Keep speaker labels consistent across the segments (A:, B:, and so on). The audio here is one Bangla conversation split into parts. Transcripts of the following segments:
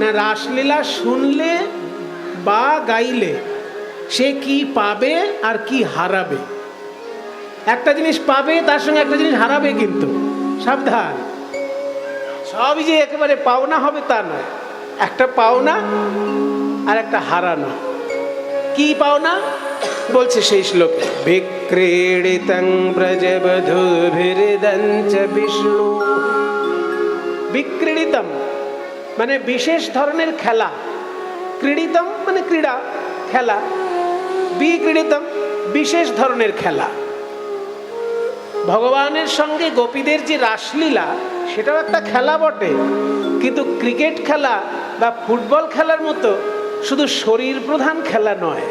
A: না রাসলীলা শুনলে বা গাইলে সে কি পাবে আর কি হারাবে? একটা জিনিস পাবে, তার সঙ্গে একটা জিনিস হারাবে, কিন্তু সাবধান। সবই যে একেবারে পাওনা হবে তা নয়, একটা পাওনা আর একটা হারানো। কি পাওনা বলছে সেই শ্লোকে, বিক্রীড়িতং ব্রজবধূভির্দঞ্চ বিষ্ণু। বিক্রীড়িতম মানে বিশেষ ধরনের খেলা, ক্রীড়িতম মানে ক্রীড়া, খেলা, বিক্রীড়িতম বিশেষ ধরনের খেলা। ভগবানের সঙ্গে গোপীদের যে রাসলীলা সেটাও একটা খেলা বটে, কিন্তু ক্রিকেট খেলা বা ফুটবল খেলার মতো শুধু শরীর প্রধান খেলা নয়।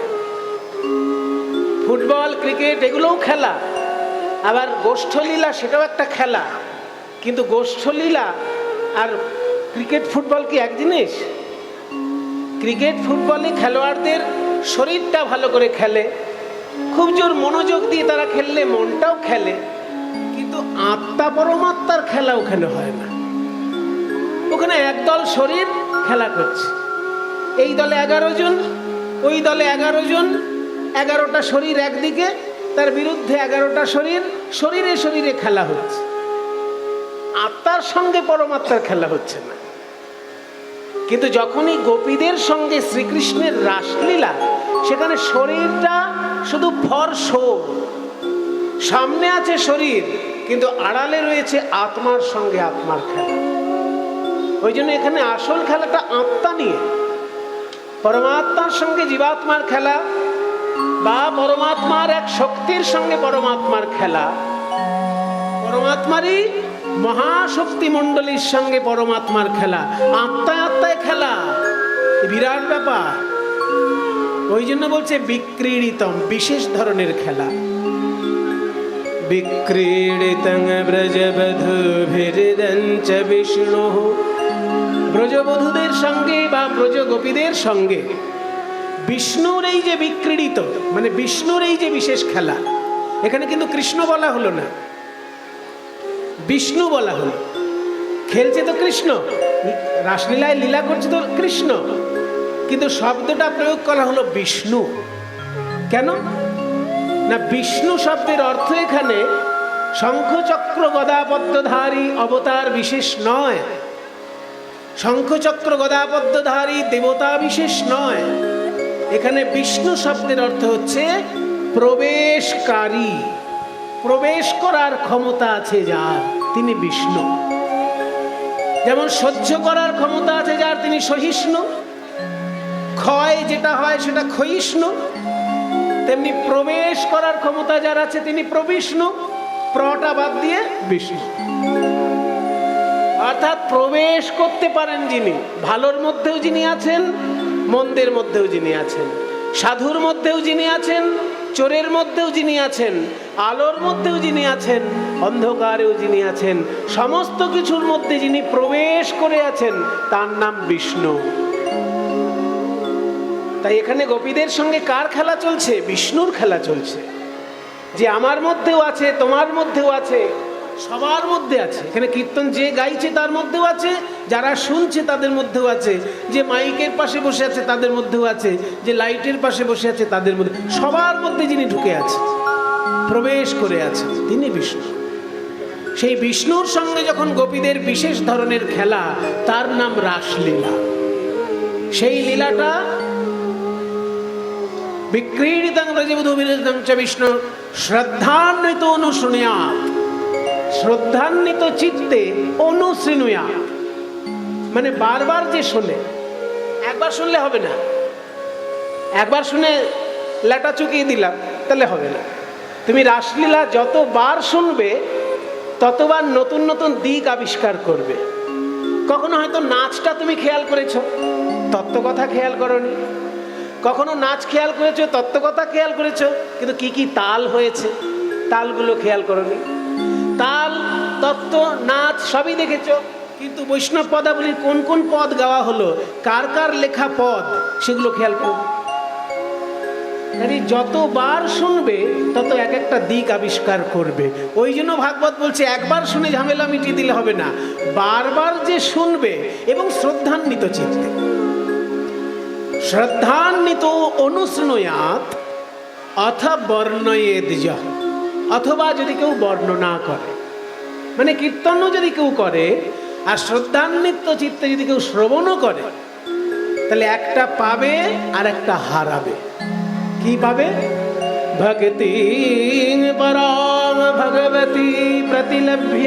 A: ফুটবল ক্রিকেট এগুলোও খেলা, আবার গোষ্ঠলীলা সেটাও একটা খেলা, কিন্তু গোষ্ঠলীলা আর ক্রিকেট ফুটবল কি এক জিনিস? ক্রিকেট ফুটবলে খেলোয়াড়দের শরীরটা ভালো করে খেলে, খুব জোর মনোযোগ দিয়ে তারা খেললে মনটাও খেলে, কিন্তু আত্মা পরমাত্মার খেলা ওখানে হয় না। ওখানে একদল শরীর খেলা করছে, এই দলে 11 জন, ওই দলে 11 জন, 11টা শরীর একদিকে, তার বিরুদ্ধে 11টা শরীর, শরীরে শরীরে খেলা হচ্ছে, আত্মার সঙ্গে পরমাত্মার খেলা হচ্ছে না। কিন্তু যখনই গোপীদের সঙ্গে শ্রীকৃষ্ণের রাসলীলা, সেখানে শরীরটা শুধু ফর শো, সামনে আছে শরীর কিন্তু আড়ালে রয়েছে আত্মার সঙ্গে আত্মার খেলা। ওই জন্য এখানে আসল খেলাটা আত্মা নিয়ে, পরমাত্মার সঙ্গে জীবাত্মার খেলা বা পরমাত্মার এক শক্তির সঙ্গে পরমাত্মার খেলা, পরমাত্মারই মহাশক্তি মণ্ডলীর সঙ্গে পরমাত্মার খেলা, আত্মায় আত্মায় খেলা, বিরাট ব্যাপার। ওই জন্য বলছে বিক্রীড়িতম বিশেষ ধরনের খেলা। বিক্রীড়িতং ব্রজবধূভির্দঞ্চ বিষ্ণু, ব্রজবধূদের সঙ্গে বা ব্রজগোপীদের সঙ্গে বিষ্ণুর এই যে বিক্রীড়িত মানে বিষ্ণুর এই যে বিশেষ খেলা, এখানে কিন্তু কৃষ্ণ বলা হলো না, বিষ্ণু বলা হলো। খেলছে তো কৃষ্ণ, রাসলীলায় লীলা করছে তো কৃষ্ণ, কিন্তু শব্দটা প্রয়োগ করা হলো বিষ্ণু। কেন না, বিষ্ণু শব্দের অর্থ এখানে শঙ্খ চক্র গদা পদ্মধারী অবতার বিশেষ নয়, শঙ্খ চক্র গদা পদ্মধারী দেবতা বিশেষ নয়। এখানে বিষ্ণু শব্দের অর্থ হচ্ছে প্রবেশকারী, প্রবেশ করার ক্ষমতা আছে যার, তিনি বিষ্ণু। যেমন সহ্য করার ক্ষমতা আছে যার, তিনি সহিষ্ণু। ক্ষয় যেটা হয় সেটা ক্ষয়িষ্ণু, তেমনি প্রবেশ করার ক্ষমতা যার আছে তিনি প্রবিষ্ণু। প্রটা বাদ দিয়ে বিষ্ণু, অর্থাৎ প্রবেশ করতে পারেন যিনি, ভালোর মধ্যেও যিনি আছেন, মন্দের মধ্যেও যিনি আছেন, সাধুর মধ্যেও যিনি আছেন, চোরের মধ্যেও যিনি আছেন, আলোর মধ্যেও যিনি আছেন, অন্ধকারেও যিনি আছেন, সমস্ত কিছুর মধ্যে যিনি প্রবেশ করে আছেন, তার নাম বিষ্ণু। তাই এখানে গোপীদের সঙ্গে কার খেলা চলছে? বিষ্ণুর খেলা চলছে, যে আমার মধ্যেও আছে, তোমার মধ্যেও আছে, সবার মধ্যে আছে। এখানে কীর্তন যে গাইছে তার মধ্যেও আছে, যারা শুনছে তাদের মধ্যেও আছে, যে মাইকের পাশে বসে আছে তাদের মধ্যেও আছে, যে লাইটের পাশে বসে আছে তাদের মধ্যে, সবার মধ্যে যিনি ঢুকে আছে, প্রবেশ করে আছে, তিনি বিষ্ণু। সেই বিষ্ণুর সঙ্গে যখন গোপীদের বিশেষ ধরনের খেলা, তার নাম রাসলীলা। সেই লীলাটা বিক্রীড়িতং ব্রজবধূভির্দঞ্চ বিষ্ণু শ্রদ্ধান্বিত অনুশৃণুয়াৎ, শ্রদ্ধান্বিত চিত্তে অনুশৃণুয়াৎ, মানে বারবার যে শোনে, একবার শুনলে হবে না, একবার শুনে লেটা চুকিয়ে দিলাম তাহলে হবে না। তুমি রাসলীলা যতবার শুনবে ততবার নতুন নতুন দিক আবিষ্কার করবে। কখনো হয়তো নাচটা তুমি খেয়াল করেছো, তত্ত্বকথা খেয়াল করোনি, কখনো নাচ খেয়াল করেছো, তত্ত্বকথা খেয়াল করেছো, কিন্তু কি কি তাল হয়েছে তালগুলো খেয়াল করোনি। তাল, তত্ত্ব, নাচ সবই দেখেছো, কিন্তু বৈষ্ণব পদাবলীর কোন কোন পদ গাওয়া হলো, কার কার লেখা পদ, সেগুলো খেয়াল করো। যতবার শুনবে তত এক একটা দিক আবিষ্কার করবে। ওই জন্য ভাগবত বলছে একবার শুনে ঝামেলা মিটিয়ে দিলে হবে না, বারবার যে শুনবে এবং শ্রদ্ধান্বিত চিত্তে। শ্রদ্ধান্বিত অনুশৃণুয়াৎ অথ বর্ণয়েদ যঃ, অথবা যদি কেউ বর্ণনা করে, মানে কীর্তনও যদি কেউ করে আর শ্রদ্ধান্বিত চিত্তে যদি কেউ শ্রবণও করে, তাহলে একটা পাবে আর একটা হারাবে। কি পাবে? ভক্তি পরম ভগবতী প্রতিলভ্য,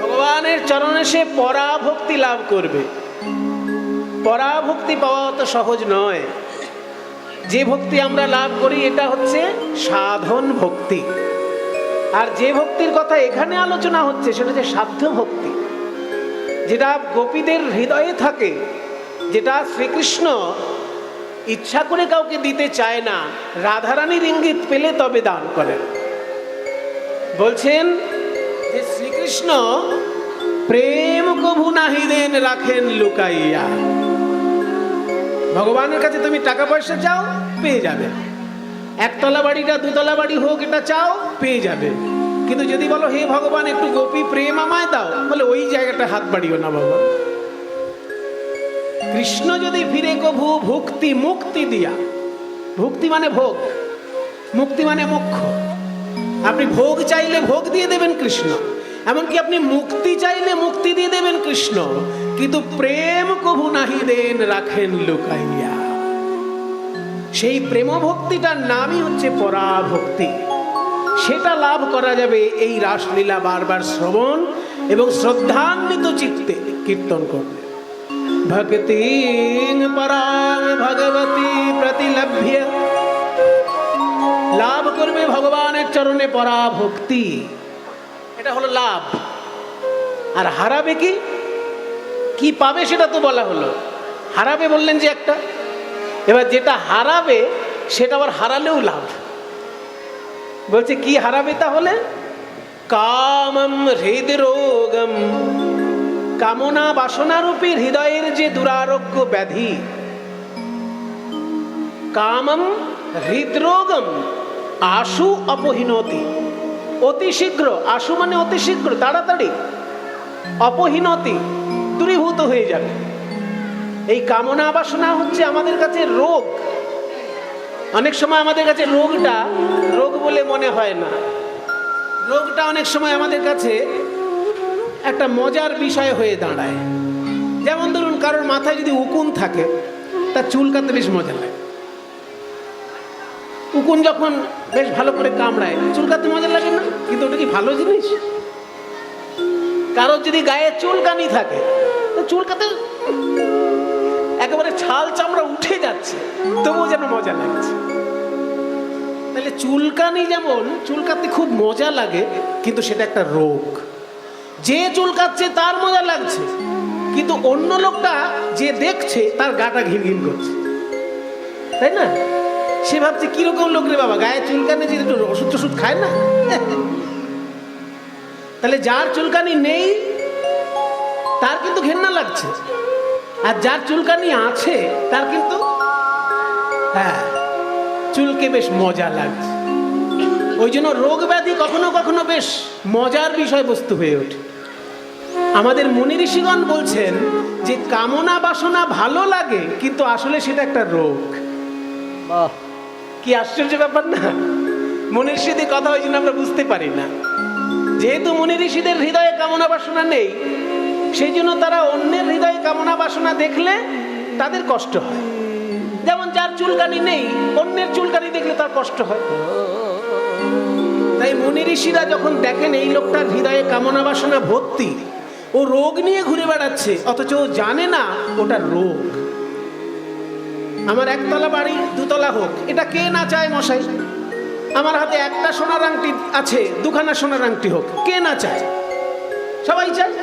A: ভগবানের চরণে সে পরাভক্তি লাভ করবে। পরাভক্তি পাওয়া তো সহজ নয়। যে ভক্তি আমরা লাভ করি এটা হচ্ছে সাধন ভক্তি, আর যে ভক্তির কথা এখানে আলোচনা হচ্ছে সেটা হচ্ছে সাধ্য ভক্তি, যেটা গোপীদের হৃদয়ে থাকে, যেটা শ্রীকৃষ্ণ ইচ্ছা করে কাউকে দিতে চায় না, রাধারানীর ইঙ্গিত পেলে তবে দান করেন। বলছেন যে শ্রীকৃষ্ণ প্রেম কভু নাহি দেন রাখেন লুকাইয়া। ভগবানের কাছে তুমি টাকা পয়সা চাও, পেয়ে যাবে। একতলা বাড়িটা দুতলা বাড়ি হোক, এটা চাও, পেয়ে যাবে। কিন্তু যদি বলো হে ভগবান একটু গোপী প্রেম আমায় দাও, বলে ওই জায়গাটা হাত বাড়িও না বাবা। কৃষ্ণ যদি ফিরে কভু ভুক্তি মুক্তি দিয়া, ভুক্তি মানে ভোগ, মুক্তি মানে মোক্ষ। আপনি ভোগ চাইলে ভোগ দিয়ে দেবেন কৃষ্ণ, এমনকি আপনি মুক্তি চাইলে মুক্তি দিয়ে দেবেন কৃষ্ণ, কিন্তু প্রেম কভু নাহি দেন রাখেন লুকাইয়া। সেই প্রেম ভক্তিটার নামই হচ্ছে পরাভক্তি। সেটা লাভ করা যাবে এই রাসলীলা বারবার শ্রবণ এবং শ্রদ্ধান্বিত চিত্তে কীর্তন করবে। ভক্তি পরম ভগবতী প্রতিলভ্য, লাভ করবে ভগবানের চরণে পরাভক্তি, এটা হলো লাভ। আর হারাবে কি? কি পাবে সেটা তো বলা হলো, হারাবে বললেন যে একটা। এবার যেটা হারাবে সেটা আবার হারালেও লাভ। বলছে কি হারাবে তাহলে? কামম হৃদরোগম, কামনা বাসনারূপী হৃদয়ের যে দুরারোগ্য ব্যাধি। কামম হৃদরোগম আশু অপহীনতি, অতি শীঘ্র, আশু মানে অতি শীঘ্র, তাড়াতাড়ি, অপহীনতি দূরীভূত হয়ে যাবে। এই কামনা বাসনা হচ্ছে আমাদের কাছে রোগ। অনেক সময় আমাদের কাছে রোগটা রোগ বলে মনে হয় না, রোগটা অনেক সময় আমাদের কাছে একটা মজার বিষয় হয়ে দাঁড়ায়। যেমন ধরুন কারোর মাথায় যদি উকুন থাকে, তার চুল কাটতে বেশ মজা লাগে। উকুন যখন বেশ ভালো করে কামড়ায়, চুল কাটতে মজা লাগে না? কিন্তু ওটা কি ভালো জিনিস? কারোর যদি গায়ে চুলকানি থাকে, চুল কাটতে একেবারে ছাল চামড়া উঠে যাচ্ছে, তবুও যেন মজা লাগছে। তাহলে চুলকানি যেমন চুল কাটতে খুব মজা লাগে, কিন্তু সেটা একটা রোগ। যে চুল কাটছে তার মজা লাগছে, কিন্তু অন্য লোকটা যে দেখছে তার গাটা ঘিন ঘিন করছে, তাই না? সে ভাবছে কিরকম লোক রে বাবা, গায়ে চুলকানি যে একটু ওষুধ টষুধ খায় না। তাহলে যার চুলকানি নেই তার কিন্তু ঘেন্না লাগছে, আর যার চুলকানি আছে তার কিন্তু হ্যাঁ চুলকে বেশ মজা লাগছে। ওই জন্য রোগ ব্যাধি কখনো কখনো বেশ মজার বিষয়বস্তু হয়ে ওঠে। আমাদের মুনি ঋষিগণ বলছেন যে কামনা বাসনা ভালো লাগে, কিন্তু আসলে সেটা একটা রোগ। কি আশ্চর্য ব্যাপার না? মুনি ঋষিদের কথা ওই জন্য আমরা বুঝতে পারি না। যেহেতু মুনি ঋষিদের হৃদয়ে কামনা বাসনা নেই, সেই জন্য তারা অন্যের হৃদয়ে কামনা বাসনা দেখলে তাদের কষ্ট হয়। যেমন যার চুলকানি নেই, অন্যের চুলকানি দেখলে তার কষ্ট হয়। তাই মুনি ঋষিরা যখন দেখেন এই লোকটার হৃদয়ে কামনা বাসনা ভর্তি, ও রোগ নিয়ে ঘুরে বেড়াচ্ছে, অথচ ও জানে না ওটা রোগ। আমার একতলা বাড়ি দুতলা হোক, এটা কে না চায় মশাই? আমার হাতে একটা সোনার আংটি আছে, দুখানা সোনার আংটি হোক, কে না চায়? সবাই চায়।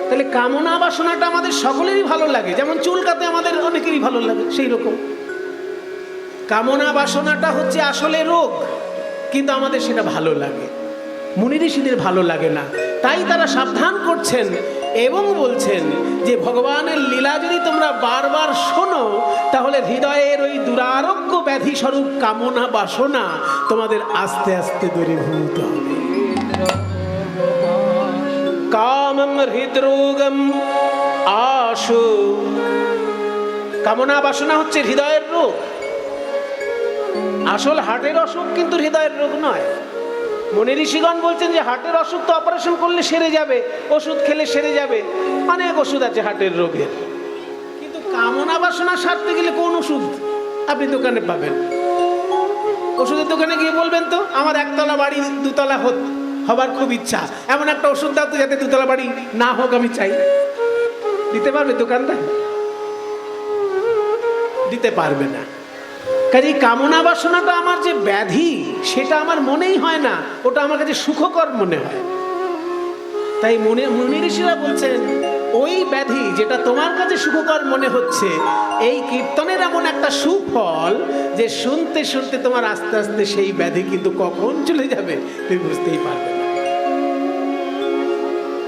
A: তাহলে কামনা বাসনাটা আমাদের সকলেরই ভালো লাগে, যেমন চুলকাতে আমাদের অনেকেরই ভালো লাগে, সেই রকম কামনা বাসনাটা হচ্ছে আসলে রোগ, কিন্তু আমাদের সেটা ভালো লাগে। মুনি ঋষিদের ভালো লাগে না, তাই তারা সাবধান করছেন এবং বলছেন যে ভগবানের লীলা যদি তোমরা বারবার শোনো তাহলে হৃদয়ের ওই দুরারোগ্য ব্যাধি স্বরূপ কামনা বাসনা তোমাদের আস্তে আস্তে দূরীভূত হবে। কামম হৃদরোগম আশু, কামনা বাসনা হচ্ছে হৃদয়ের রোগ। আসল হার্টের অসুখ কিন্তু হৃদয়ের রোগ নয়। মনে ঋষিগণ বলছেন যে হার্টের অসুখ তো অপারেশন করলে সেরে যাবে, ওষুধ খেলে সেরে যাবে, অনেক ওষুধ আছে হার্টের রোগের। কিন্তু কামনা বাসনা সারতে গেলে কোন ওষুধ আপনি দোকানে পাবেন? ওষুধের দোকানে গিয়ে বলবেন তো আমার একতলা বাড়ি দুতলা হবার খুব ইচ্ছা, এমন একটা ওষুধ দাও তো যাতে দুতলা বাড়ি না হোক আমি চাই। দিতে পারবে দোকানদার? দিতে পারবে না। কাজে কামনা বাসনাটা আমার যে ব্যাধি সেটা আমার মনেই হয় না, ওটা আমার কাছে সুখকর মনে হয়। তাই মুনি ঋষিরা বলছেন ওই ব্যাধি যেটা তোমার কাছে সুখকর মনে হচ্ছে, এই কীর্তনের এমন একটা সুফল যে শুনতে শুনতে তোমার আস্তে আস্তে সেই ব্যাধি কিন্তু কখন চলে যাবে তুমি বুঝতেই পারবে না।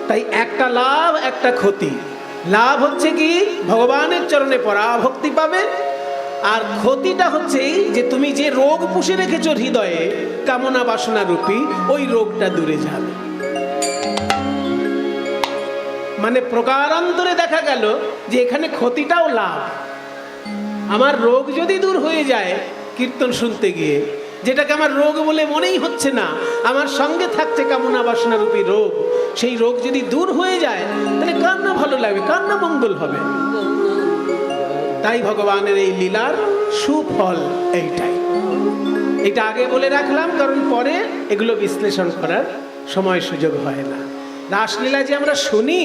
A: তাই একটা লাভ একটা ক্ষতি। লাভ হচ্ছে কি ভগবানের চরণে পরাভক্তি পাবে, আর ক্ষতিটা হচ্ছে যে তুমি যে রোগ পুষে রেখেছো হৃদয়ে কামনা বাসনা রূপী, ওই রোগটা দূরে যাবে। মানে প্রকারান্তরে দেখা গেল যে এখানে ক্ষতিটাও লাভ। আমার রোগ যদি দূর হয়ে যায় কীর্তন শুনতে গিয়ে, যেটাকে আমার রোগ বলে মনেই হচ্ছে না, আমার সঙ্গে থাকছে কামনা বাসনা রূপী রোগ, সেই রোগ যদি দূর হয়ে যায় তাহলে কার না ভালো লাগবে, কার না মঙ্গল হবে। তাই ভগবানের এই লীলার সুফল এইটাই। এটা আগে বলে রাখলাম কারণ পরে এগুলো বিশ্লেষণ করার সময় সুযোগ হয় না। রাসলীলা যে আমরা শুনি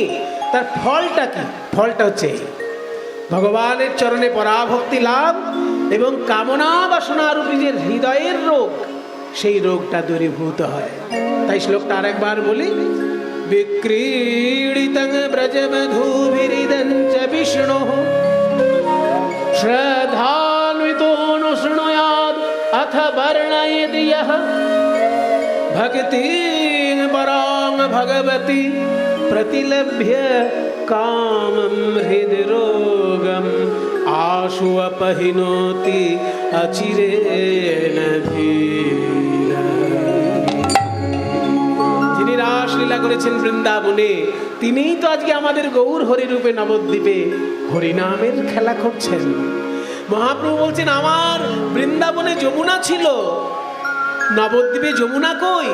A: তার ফলটা কি? ফলটা হচ্ছে ভগবানের চরণে পরাভক্তি লাভ এবং কামনা বাসনা রূপী যে হৃদয়ের রোগ, সেই রোগটা দূরীভূত হয়। তাই শ্লোকটা আরেকবার বলি, বিক্রীড়িতং ব্রজমধুভিরিদং চ বিষ্ণুঃ শ্রদ্ধান্বিতোऽনুশৃণুয়াৎ अथ वर्णयति यः भक्तिं परां भगवती प्रतिलभ्य कामं हृदरोगम् आशु अपहिनोति अचिरेण धीरः। যিনি রাসলীলা করেছেন বৃন্দাবনে, তিনিই তো আজকে আমাদের গৌর হরিরূপে নবদ্বীপে হরিনামের খেলা করছেন। মহাপ্রভু বলছেন আমার বৃন্দাবনে যমুনা ছিল, নবদ্বীপে যমুনা কই?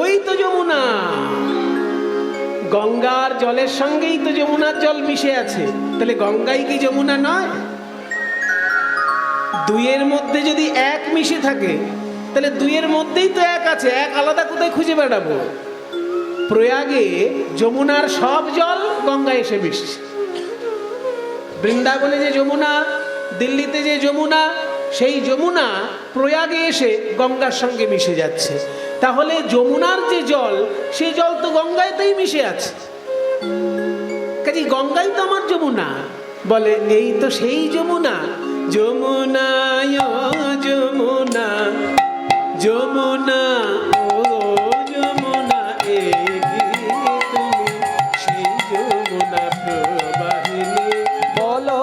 A: ওই তো যমুনা, গঙ্গার জলের সঙ্গেই তো যমুনার জল মিশে আছে। তাহলে গঙ্গাই কি যমুনা নয়? দুইয়ের মধ্যে যদি এক মিশে থাকে তাহলে দুইয়ের মধ্যেই তো এক আছে, এক আলাদা কোথায় খুঁজে বেড়াবো? প্রয়াগে যমুনার সব জল গঙ্গায় এসে মিশছে। বৃন্দাবনে যে যমুনা, দিল্লিতে যে যমুনা, সেই যমুনা প্রয়াগে এসে গঙ্গার সঙ্গে মিশে যাচ্ছে। তাহলে যমুনার যে জল, সেই জল তো গঙ্গাতেই মিশে আছে। কাজে গঙ্গাই তো আমার যমুনা। বলে এই তো সেই যমুনা। যমুনা যমুনা যমুনা ও যমুনা, এই তুমি সেই যমুনা প্রবাহিনী।
B: বলো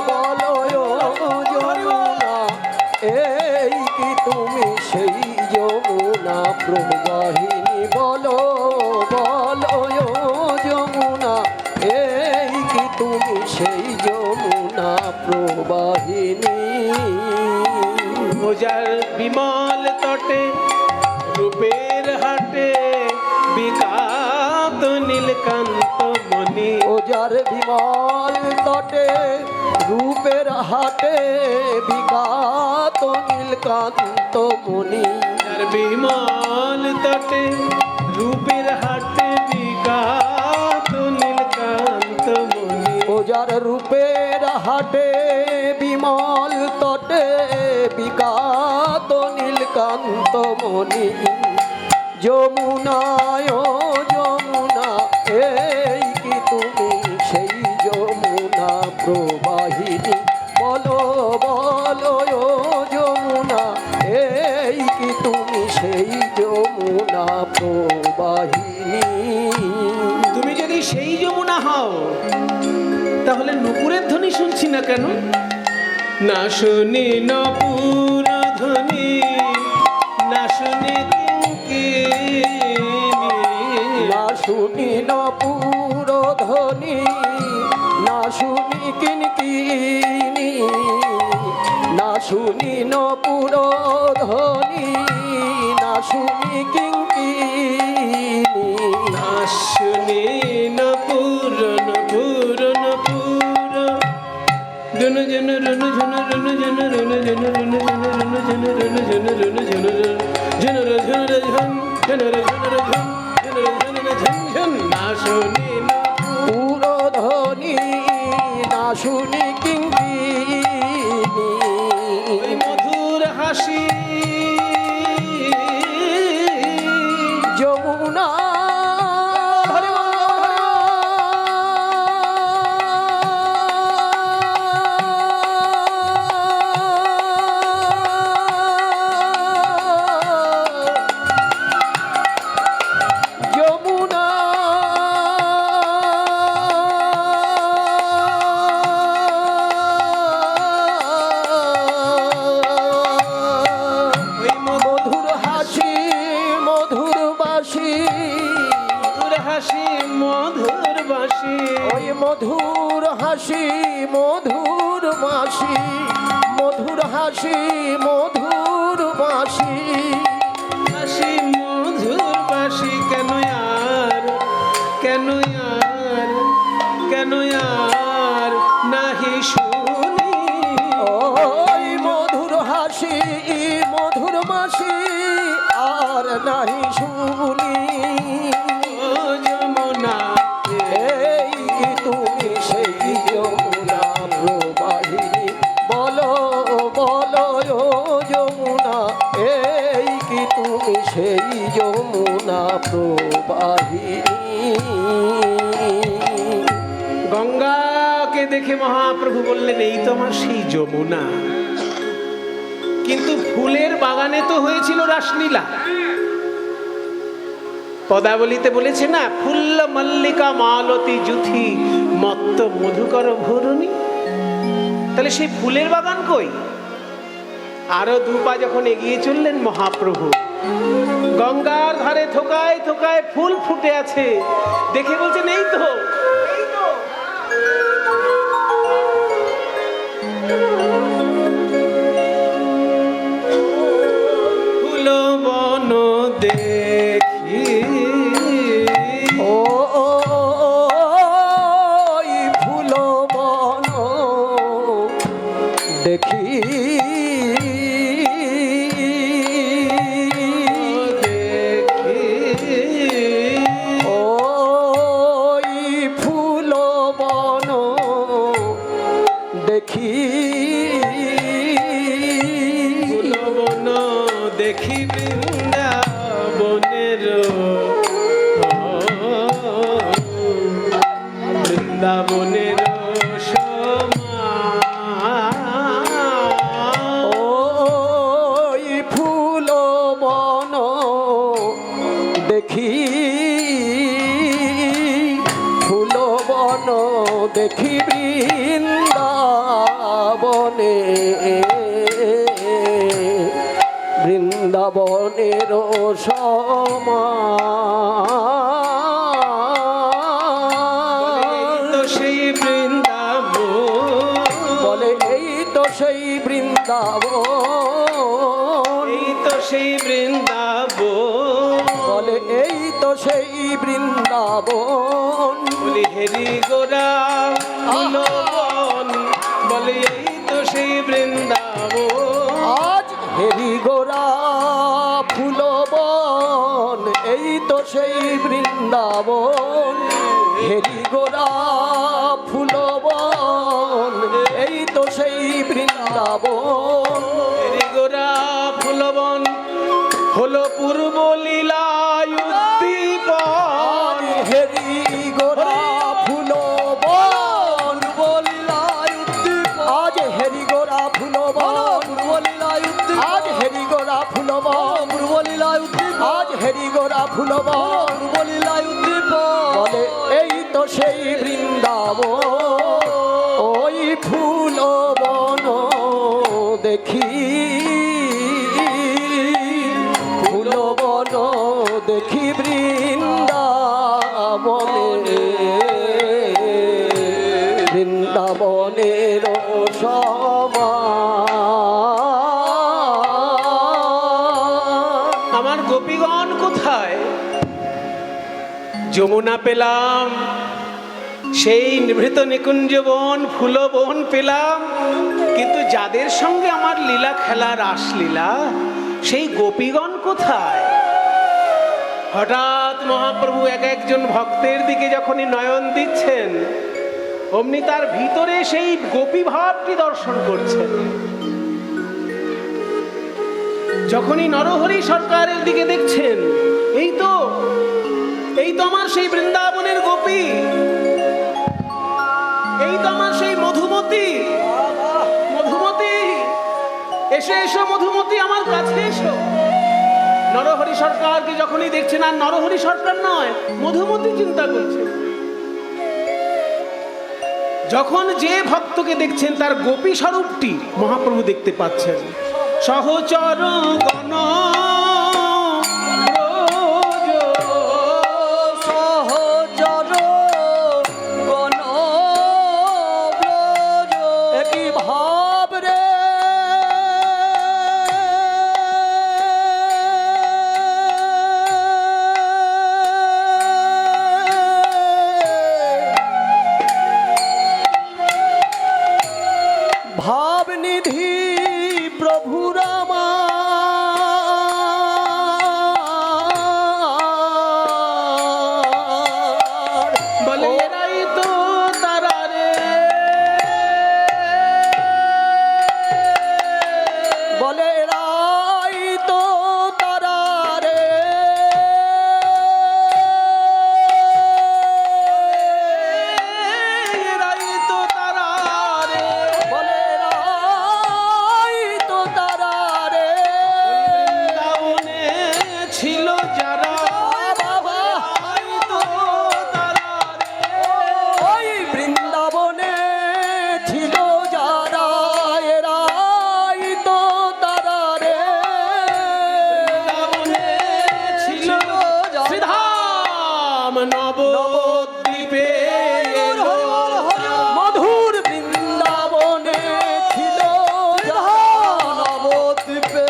B: বলো যমুনা, এই কি তুমি সেই যমুনা প্রবাহিনী। বলো বলো যমুনা, এই কি তুমি সেই যমুনা প্রবাহিনী।
A: মোজার বিমল তটে রূপের হাটে বিকাত নীলকান্ত মণি।
B: ওজার বিমল তটে রূপের হাটে বিকাত নীলকান্ত মণি।
A: আর বিমল তটে রূপের হাটে বিকাত নীলকান্ত মণি।
B: ওজার রূপের হাটে বিমল তটে বিকাত নীলকান্ত মণি। যমুনায় যমুনা, এই কি তুমি সেই যমুনা প্রবাহিনী। বলো বলো যমুনা, এই কি তুমি সেই যমুনা প্রবাহিনী।
A: তুমি যদি সেই যমুনা তাহলে নুপুরের ধ্বনি শুনছি না কেন? না শুনি নপুর ধ্বনি, না শুনি
B: না শুনি নপুর ধ্বনি, না শুনি কিনকিনি, না শুনি নপুর ধ্বনি, না শুনি কিনকিনি,
A: না শুনি নপুর নপুর নপুর জন জন রন জন রন জন রন জন রন জন রন জন রন জন জন জন জন জন জন জন না শুনি
B: পুর ধ্বনি, না শুনি কিঙ্কিনি,
A: ওই মধুর হাসি
B: যমুনা মধুর হাসি মধুর বাঁশি, মধুর হাসি মধুর বাঁশি,
A: হাসি মধুর বাঁশি কেন আর কেন আর কেন আর নাহি শুনি
B: ওই মধুর হাসি মধুর বাঁশি আর নাহি শুনি।
A: ও যমুনা
B: এই কি তুমি সেই যমুনা প্রবাহিনী, বলো বলো ও যমুনা, এই কি তুমি সেই যমুনা প্রবাহিনী।
A: গঙ্গাকে দেখে মহাপ্রভু বললেন এই তো আমার সেই যমুনা। কিন্তু ফুলের বাগানে তো হয়েছিল রাসলীলা। পদাবলিতে বলেছে না, ফুল্ল মল্লিকা মালতী জুথি মত্ত মধুকর ঘূর্ণি। তাহলে সেই ফুলের বাগান কই? আরো দুপা যখন এগিয়ে চললেন মহাপ্রভু, গঙ্গার ধারে থোকায় থোকায় ফুল ফুটে আছে দেখে বলছেন এই তো ফুল বন দেখি
B: ও ফুল বন দেখি, দেখি
A: ফুলবন দেখি বৃন্দাবনের বৃন্দাবনের
B: ওই ফুল বন দেখি, ফুল বন দেখি বৃন্দাবনে, বৃন্দাবনের সমান,
A: সেই বৃন্দাবন
B: বলে এই তো সেই বৃন্দাবন,
A: এই তো সেই বৃন্দাবন
B: বলে এই তো সেই বৃন্দাবন,
A: বলি হেরি গোরা ফুলবন বলে এই তো সেই বৃন্দাবন।
B: আজ হেরি গোরা ফুলবন এই তো সেই বৃন্দাবন, হেরি গোরা ফুলবন এই তো সেই বৃন্দাবন,
A: হেরি গোরা ফুলবন হলো পূর্ব লীলায় উদ্দীপন।
B: হেরি গোরা ফুলবন বলিলায় উদ্দীপন, আজ হেরি গোরা ফুলবন বলিলায় উদ্দীপন, আজ হেরি গোরা ফুলবন বলিলায় উদ্দীপন, আজ হেরি গোরা ফুলবন বলিলায় উদ্দীপন, বলে এই তো সেই বৃন্দাবন। বৃন্দাবনে বৃন্দাবনের সমান।
A: আমার গোপীগণ কোথায়? যমুনা পেলাম, সেই নিভৃত নিকুঞ্জ বন ফুল বন পেলাম, কিন্তু যাদের সঙ্গে আমার লীলা খেলা রাসলীলা, সেই গোপীগণ কোথায়? হঠাৎ মহাপ্রভু এক একজন ভক্তের দিকে যখনই নয়ন দিচ্ছেন, অমনি তার ভিতরে সেই গোপী ভাবটি দর্শন করছেন। যখনই নরহরি সরকারের দিকে দেখছেন, এই তো আমার সেই বৃন্দাবনের গোপী, এই তো আমার সেই মধুমতি। মধুমতি, এসো এসো মধুমতি, আমার কাছে এসো। নরহরি সরকারকে যখনই দেখছেন, আর নরহরি সরকার নয়, মধুমতি চিন্তা করছেন। যখন যে ভক্তকে দেখছেন, তার গোপী স্বরূপটি মহাপ্রভু দেখতে পাচ্ছেন। সহচর গণ
B: ভাবনিধি প্রভু রামা
A: বলে এরাই তো তারা রে,
B: বলে এরাই তো তারা রে,
A: এরাই তো তারা রে,
B: বলে এরাই তো তারা রে।
A: বৃন্দাবনে ছিল যারা,
B: বাবা
A: এরাই তো তারা রে।
B: ওই বৃন্দাবনে ছিল যারা, এরাই তো তারা রে।
A: বৃন্দাবনে ছিল শ্রীধাম নবদ্বীপে এলো।
B: মধুর বৃন্দাবনে ছিল যারা, নবদ্বীপে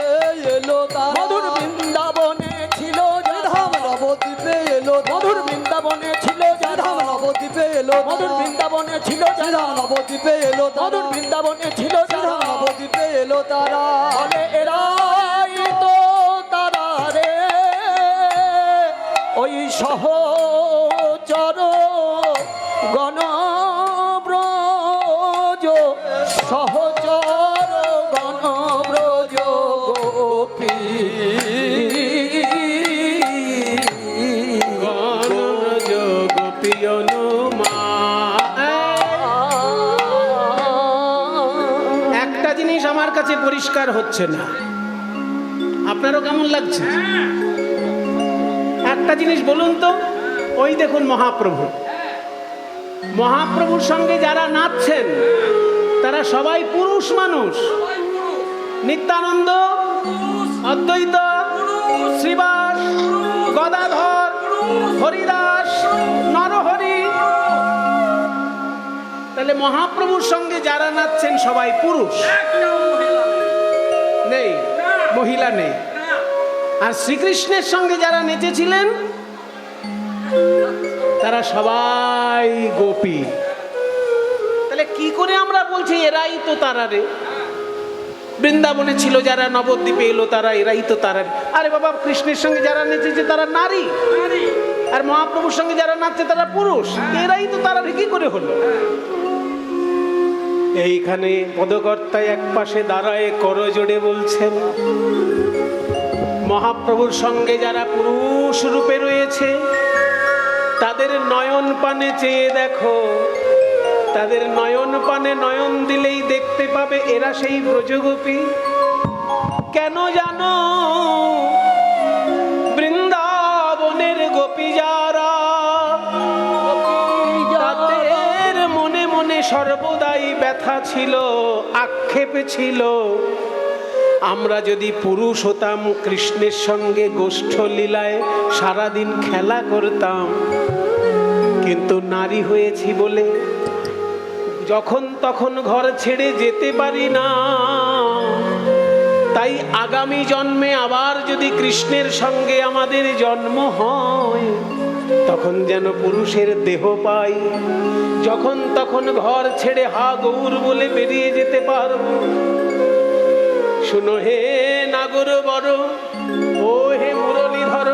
B: এলো তারা। মধুর বৃন্দাবনে ছিল যারা, নবদ্বীপে এলো। মধুর বৃন্দাবনে ছিল যারা, নবদ্বীপে এলো। মধুর বৃন্দাবনে ছিল যারা, নবদ্বীপে এলো। মধুর বৃন্দাবনে ছিল যারা, নবদ্বীপে এলো তারা। বলে এরাই তো তারা রে, ওই সহচর গণব্রজ, সহচর গণব্রজ গোপী।
A: গণব্রজ গোপী অনুমা। একটা জিনিস আমার কাছে পরিষ্কার হচ্ছে না, আপনারও কেমন লাগছে? একটা জিনিস বলুন তো, ওই দেখুন মহাপ্রভু, মহাপ্রভুর সঙ্গে যারা নাচছেন তারা সবাই পুরুষ মানুষ। নিত্যানন্দ, অদ্বৈত, শ্রীবাস, গদাধর, হরিদাস, নরহরি। তাহলে মহাপ্রভুর সঙ্গে যারা নাচছেন সবাই পুরুষ, নেই মহিলা নেই। আর শ্রীকৃষ্ণের সঙ্গে যারা নেচেছিলেন তারা সবাই গোপী। তাহলে কি করে আমরা বলছি এরাই তো তারা রে? বৃন্দাবনে ছিল যারা, নবদ্বীপে এলো তারা, এরাই তো তারা রে। আরে বাবা, কৃষ্ণের সঙ্গে যারা নেচেছে তারা নারী, আর মহাপ্রভুর সঙ্গে যারা নাচছে তারা পুরুষ। এরাই তো তারা রে, কি করে হলো? এইখানে পদকর্তায় এক পাশে দাঁড়ায় করজোড়ে বলছেন, মহাপ্রভুর সঙ্গে যারা পুরুষ রূপে রয়েছে তাদের নয়ন পানে চেয়ে দেখো, তাদের নয়ন পানে নয়ন দিলেই দেখতে পাবে এরা সেই ব্রজগোপী। কেন জানো? বৃন্দাবনের গোপী যারা, তাদের মনে মনে সর্বদাই ব্যথা ছিল, আক্ষেপ ছিল। আমরা যদি পুরুষ হতাম, কৃষ্ণের সঙ্গে গোষ্ঠ লীলায় সারাদিন খেলা করতাম, কিন্তু নারী হয়েছি বলে যখন তখন ঘর ছেড়ে যেতে পারি না। তাই আগামী জন্মে আবার যদি কৃষ্ণের সঙ্গে আমাদের জন্ম হয়, তখন যেন পুরুষের দেহ পাই, যখন তখন ঘর ছেড়ে হা গৌর বলে বেরিয়ে যেতে পারব। শুনো হে নাগর বড়, ও হে মুরলীধর,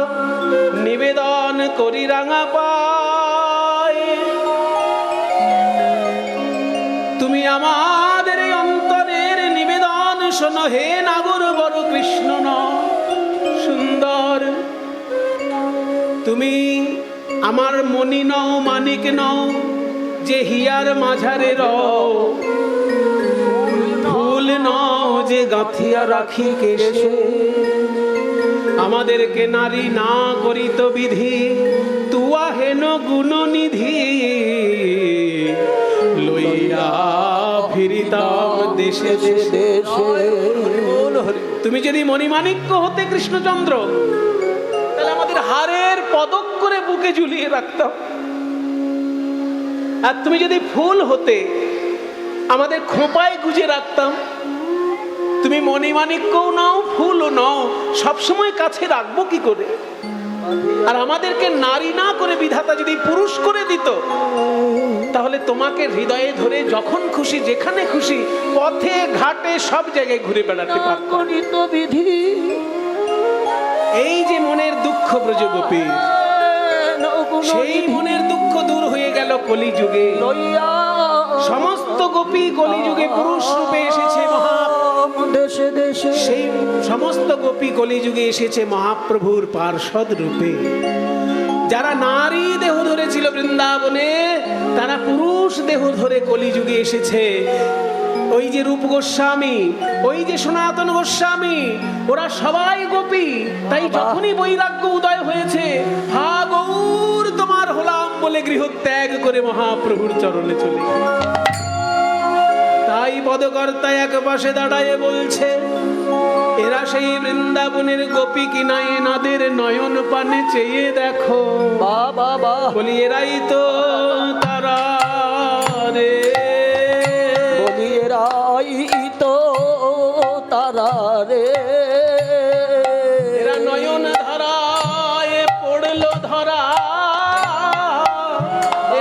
A: নিবেদন করি রাঙা পায়, তুমি আমাদের এই অন্তরের নিবেদন শোনো। হে নাগর বড় কৃষ্ণ ন সুন্দর, তুমি আমার মণি নও, মানিক নও, যে হিয়ার মাঝারে রও, ফুল নও যে গাঁথিয়া রাখি কেশে। আমাদেরকে নারী না করিত বিধি, তুয়া হেন গুণনিধি, লইয়া ফিরিতাম দেশে দেশে। তুমি যদি মণিমাণিক্য হতে কৃষ্ণচন্দ্র, তাহলে আমাদের হারের পদক করে বুকে ঝুলিয়ে রাখতাম। আর তুমি যদি ফুল হতে, আমাদের খোঁপায় গুজে রাখতাম। তুমি মণিমাণিক্যও নাও, ফুলও নাও, সবসময় কাছে রাখবো কি করে? আর আমাদেরকে নারী না করে বিধাতা যদি পুরুষ করে দিত, তাহলে তোমাকে হৃদয়ে ধরে যখন খুশি যেখানে খুশি পথে ঘাটে সব জায়গায় ঘুরে বেড়াতে পারতাম। এই যে মনের দুঃখ ব্রজগোপী, সেই মনের দুঃখ দূর হয়ে গেল কলিযুগে। সমস্ত গোপী কলিযুগে পুরুষ রূপে এসেছে দেশে দেশে, সেই সমস্ত গোপী কলিযুগে এসেছে মহাপ্রভুর পার্ষদ রূপে। যারা নারী দেহ ধরেছিল বৃন্দাবনে, তারা পুরুষ দেহ ধরে কলিযুগে এসেছে। ওই যে রূপ গোস্বামী, ওই যে সনাতন গোস্বামী, ওরা সবাই গোপী। তাই যখনই বৈরাগ্য উদয় হয়েছে, হা গৌর তোমার হলাম বলে গৃহত্যাগ করে মহাপ্রভুর চরণে চলে। তাই পদকর্তা এক পাশে দাঁড়ায় বলছে, এরা সেই বৃন্দাবনের গোপী কিনা, এনাদের নয়ন পানে চেয়ে দেখো। বাবা বলি এরাই তো তারা রে, বলি এরাই তো তারা রে। এরা নয়ন ধারায় পড়লো ধরা,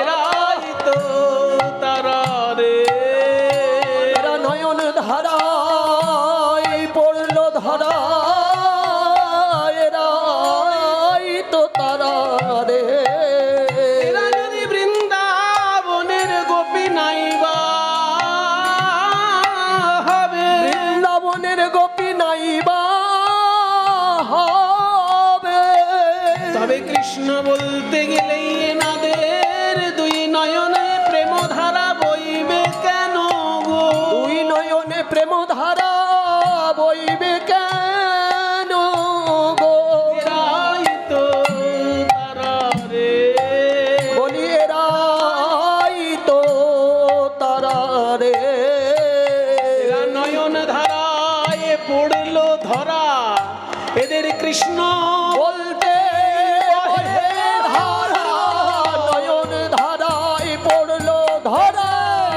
A: এরাই তো তারা রে। এরা নয়ন ধারায় পড়লো ধরা, এরাই তো তারা রে। এরা যদি বৃন্দাবনের গোপী নাইবা হবে, বৃন্দাবনের গোপী নাইবা হবে, তবে কৃষ্ণ বলতে গেলেই এনাদের দুই নয়নে প্রেম ধারা বইবে কেন গো? দুই নয়নে প্রেম ধারা বইবে কেন গো? এরাই তো তারা রে, বলি এরাই তো তারা রে। এরা নয়ন ধারায় পড়লো ধরা, এদের কৃষ্ণ বলতে বহে ধারা। নয়ন ধারায় পড়লো ধরা,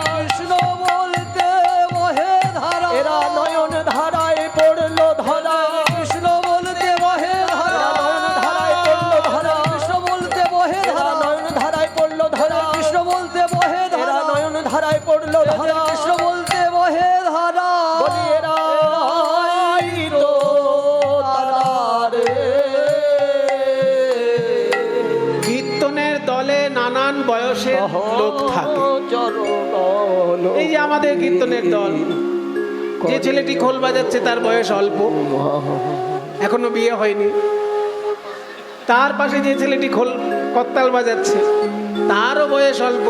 A: কৃষ্ণ বলতে বহে ধারা। এরা নয়ন ধারায় পড়লো ধরা, কৃষ্ণ বলতে বহে ধারা। নয়ন ধারায় পড়লো ধরা, কৃষ্ণ বলতে বহে ধারা। নয়ন ধারায় পড়লো ধরা, কৃষ্ণ বলতে বহে ধারা। নয়ন ধারায় পড়লো ধরা, কৃষ্ণ বলতে বহে ধারা। বলি এরাই তো তারা রে। কীর্তনের দলে নানান বয়সের লোক থাকে। এই যে আমাদের কীর্তনের দল, যে ছেলেটি খোল বাজাচ্ছে তার বয়স অল্প, এখনো বিয়ে হয়নি। তার পাশে যে ছেলেটি খোল করতাল বাজাচ্ছে, তারও বয়স অল্প,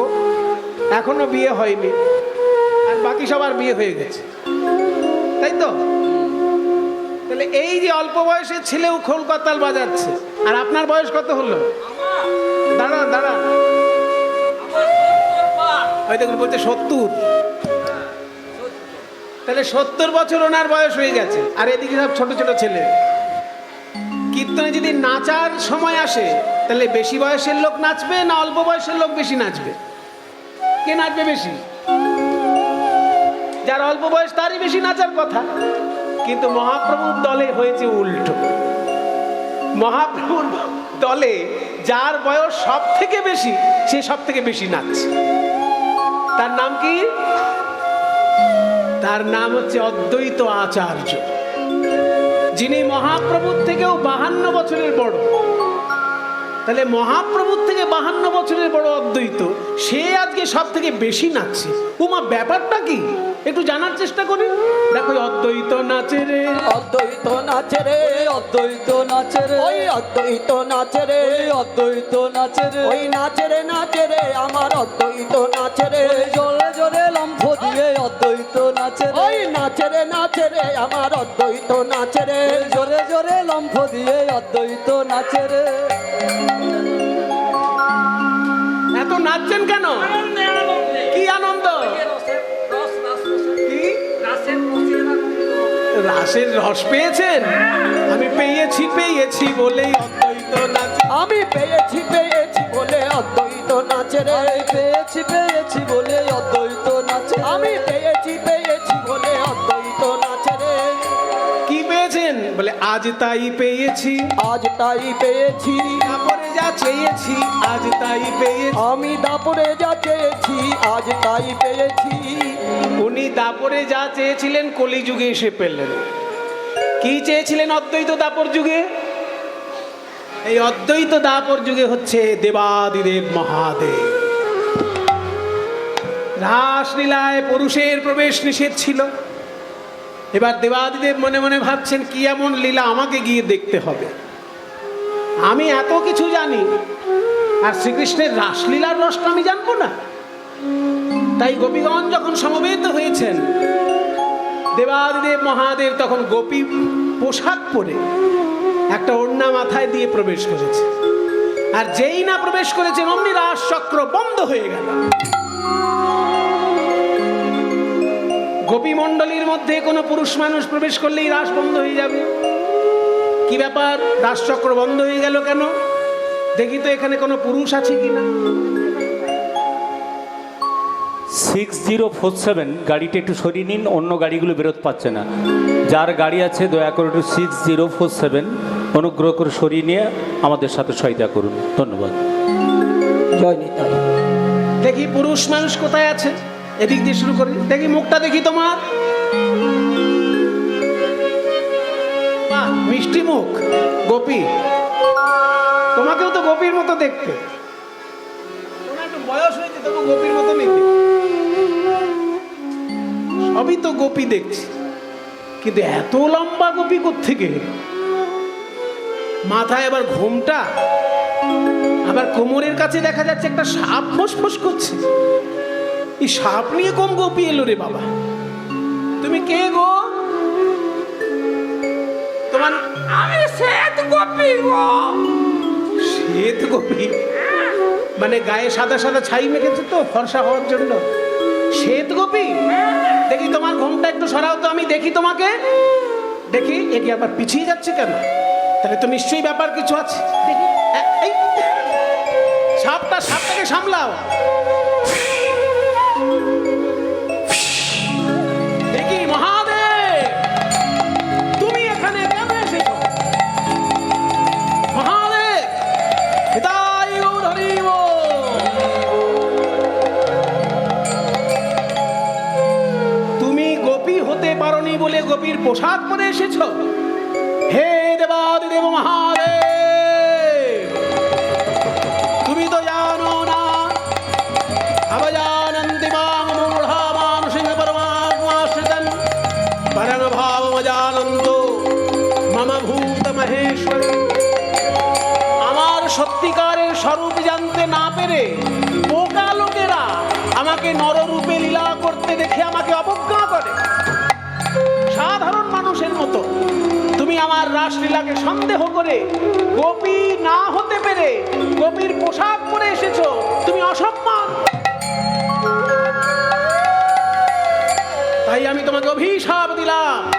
A: এখনো বিয়ে হয়নি। আর বাকি সবার বিয়ে হয়ে গেছে, তাই তো? তাহলে এই যে অল্প বয়সের ছেলেও খোল করতাল বাজাচ্ছে, আর আপনার বয়স কত হলো? দাঁড়ান দাঁড়ান, ওই দেখুন বলছে 70। তাহলে 70 বছর ওনার বয়স হয়ে গেছে, আর এদিকে সব ছোট ছোট ছেলে। কীর্তনে যদি নাচার সময় আসে, তাহলে বেশি বয়সের লোক নাচবে না অল্প বয়সের লোক বেশি নাচবে? কে নাচবে বেশি? যার অল্প বয়স তারই বেশি নাচার কথা। কিন্তু মহাপ্রভুর দলে হয়েছে উল্টো। মহাপ্রভুর দলে যার বয়স সব থেকে বেশি, সে সব থেকে বেশি নাচছে। তার নাম কি? তার নাম হচ্ছে অদ্বৈত আচার্য, যিনি মহাপ্রভুর থেকেও 52 বছরের বড়। তাহলে মহাপ্রভুর থেকে 52 বছরের বড় অদ্বৈত, সে আজকে সব থেকে বেশি নাচছে। উমা, ব্যাপারটা কি একটু জানার চেষ্টা করি। দেখো, অদ্বৈত নাচে রে,
B: অদ্বৈত নাচে রে, অদ্বৈত নাচে রে, ওই অদ্বৈত নাচে রে, অদ্বৈত নাচে রে, ওই নাচে রে আমার অদ্বৈত নাচে রে, জোরে জোরে লম্ফ দিয়ে অদ্বৈত নাচে রে, ওই নাচে রে আমার অদ্বৈত নাচে রে, জোরে জোরে লম্ফ দিয়ে অদ্বৈত নাচে রে।
A: এত নাচছেন কেন? কি আনন্দ? কি রাসের রস পেয়েছেন? আমি পেয়েছি বলেই অদ্বৈত নাচে।
B: আমি পেয়েছি বলে অদ্বৈত নাচে রে, পেয়েছি বলে অদ্বৈত নাচে, আমি পেয়েছি বলে অদ্বৈত নাচে রে।
A: কি পেয়েছেন? বলে আজ তাই পেয়েছি,
B: আজ তাই পেয়েছি,
A: তারপরে যা চেয়েছি আজ তাই পেয়েছি।
B: আমি দাপরে যা চেয়েছি আজ তাই পেয়েছি।
A: উনি দাপরে যা চেয়েছিলেন কলিযুগে এসে পেলেন। কি চেয়েছিলেন অদ্বৈত দাপর যুগে? এই অদ্বৈত দাপর যুগে হচ্ছে দেবাদিদেব মহাদেব। রাসলীলায় পুরুষের প্রবেশ নিষেধ ছিল। এবার দেবাদিদেব মনে মনে ভাবছেন, কি এমন লীলা আমাকে গিয়ে দেখতে হবে। আমি এত কিছু জানি, আর শ্রীকৃষ্ণের রাসলীলার রসটা আমি জানবো না? তাই গোপীগণ যখন সমবেত হয়েছেন, দেবাদিদেব মহাদেব তখন গোপী পোশাক পরে একটা ওড়না মাথায় দিয়ে প্রবেশ করেছে। আর যেই না প্রবেশ করেছেন, অমনি রাস চক্র বন্ধ হয়ে গেল। গোপী মণ্ডলীর মধ্যে কোনো পুরুষ মানুষ প্রবেশ করলেই রাস বন্ধ হয়ে যাবে। কি ব্যাপার, রাসচক্র বন্ধ হয়ে গেল কেন? দেখি তো এখানে কোনো পুরুষ আছে কিনা।
C: 6047 গাড়িটা একটু সরিয়ে নিন, অন্য গাড়িগুলো বেরোতে পারছে না। যার গাড়ি আছে দয়া করে একটু 6047 অনুগ্রহ করে সরিয়ে নিয়ে আমাদের সাথে সহায়তা করুন, ধন্যবাদ।
B: জয় নিতাই।
A: দেখি পুরুষ মানুষ কোথায় আছে, এদিক দিয়ে শুরু করি। দেখি মুখটা দেখি তোমার। বাহ, মিষ্টি মুখ, গোপী। তোমাকেও তো গোপীর মতো দেখতে। তোমার একটু বয়স হয়েছে, তবু গোপীর মতো দেখতে। সবই তো গোপী দেখছি, কিন্তু এত লম্বা গোপী কোত্থেকে? মাথায় আবার ঘোমটা, আবার কোমরের কাছে দেখা যাচ্ছে একটা সাপ ফোঁস করছে। এই সাপ নিয়ে কম গোপী এলো রে বাবা। তুমি কে গো? তোমার?
D: আমি শ্বেত গোপী গো।
A: শ্বেত গোপী মানে গায়ে সাদা সাদা ছাই মেখেছে তো ফর্সা হওয়ার জন্য? শ্বেত গোপী? দেখি তোমার ঘোমটা একটু সরাও তো, আমি দেখি তোমাকে। দেখি একে আবার পিছিয়ে যাচ্ছে কেন? তাহলে তো নিশ্চয়ই ব্যাপার কিছু আছে। দেখি এই সাপটাকে সামলাও। দেখি মহাদেব, তুমি এখানে কেন এসেছো? মহাদেব, হিতাই গৌর হরি বল। তুমি গোপী হতে পারোনি বলে গোপীর পোশাক পরে এসেছো? হে দেবাদিদেব মহাদেব, তুমি তো জানো না, অবজানন্তি মাং মূঢ়া মানসিং পরমাত্মাশ্রিতং পরং ভাবমজানন্তো মম ভূত মহেশ্বরী। আমার সত্যিকারের স্বরূপ জানতে না পেরে পোকা লোকেরা আমাকে নররূপে লীলা করতে দেখে আমাকে অবজ্ঞা করে। সাধারণ মানুষের মতো তুমি আমার রাসলীলাকে সন্দেহ করে গোপী না হতে পেরে গোপীর পোশাক পরে এসেছো। তুমি অসম্মান। তাই আমি তোমাকে অভিশাপ অভিশাপ দিলাম